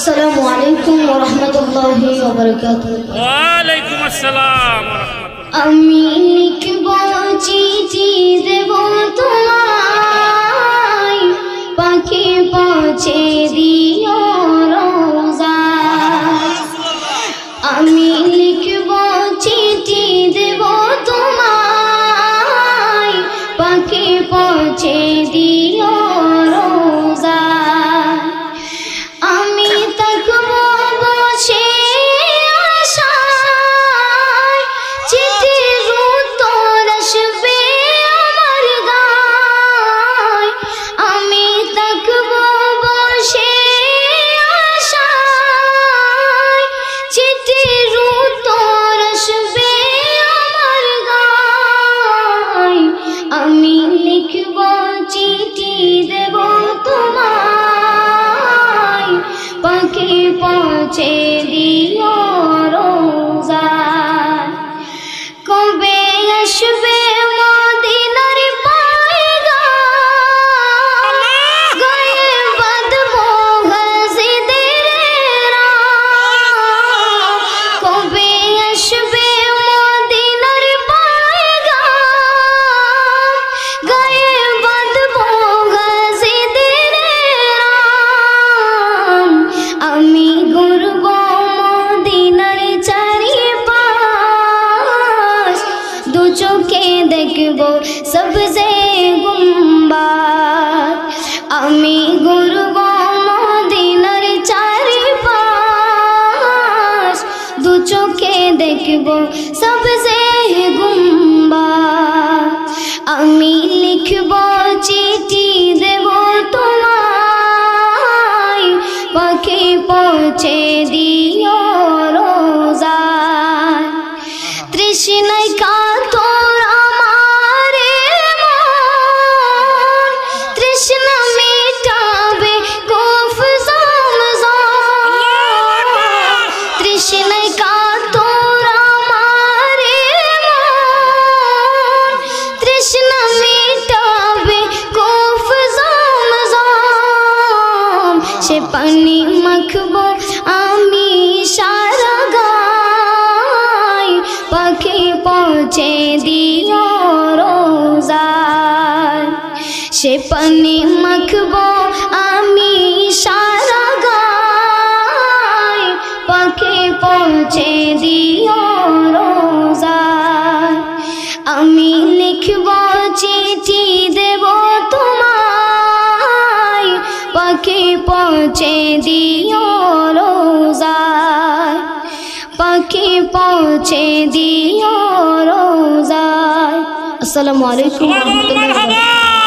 আসসালামু আলাইকুম ওয়া রাহমাতুল্লাহি ওয়া বারাকাতুহু। ওয়া আলাইকুম আসসালাম ওয়া রাহমাতুল্লাহ। আমি লিখব চিঠি দেব তোমায়, পাখি পৌঁছে দিও রোজায়। আমি লিখব চিঠি দেব তোমায়, পাখি পৌঁছে দিও রোজায়। আমি থাকব বসে আশায়, চিঠির উত্তর আসবে আমার গায়। আমি থাকব বসে আশায়, চিঠির উত্তর আসবে আমার গায়। আমি লিখব চিঠি দেব তোমায়, পাখি পৌঁছে দিও রোজায়। কবে আসবে মদিনার পয়গাম, গায়ে বাঁধবো গাজীদের রাম। কবে আসবে মদিনার পয়গাম, গায়ে বাঁধবো গাজীদের রাম। আমি ঘুরব মদিনার চারিপাশ, দু চোখে দেখব সবজে গুম্বাদ। আমি ঘুরব মদিনার চারিপাশ, দু চোখে দেখব সবজে গুম্বাদ। আমি লিখব চিঠি দেব তোমায়, পাখি পৌঁছে দিও রোজায়। তৃষ্ণায় কাতর আমার মন, তৃষ্ণা মেটাবে কূফ জমজম। তৃষ্ণায় কাতর আমার মন, তৃষ্ণা মেটাবে কূফ জমজম। সে পানি মাখবো আমি সারা গায়, পাখি পৌঁছে দিও রোজায়। সে পানি মাখবো আমি সারা গায়, পাখি পৌঁছে দিও রোজায়। আমি লিখব চিঠি দেব তোমায়, পাখি পৌঁছে দিও রোজায়। পাখি পৌঁছে দিও রোজায়। আসসালামু আলাইকুম ওয়া রাহমাতুল্লাহি ওয়া বারাকাতুহু।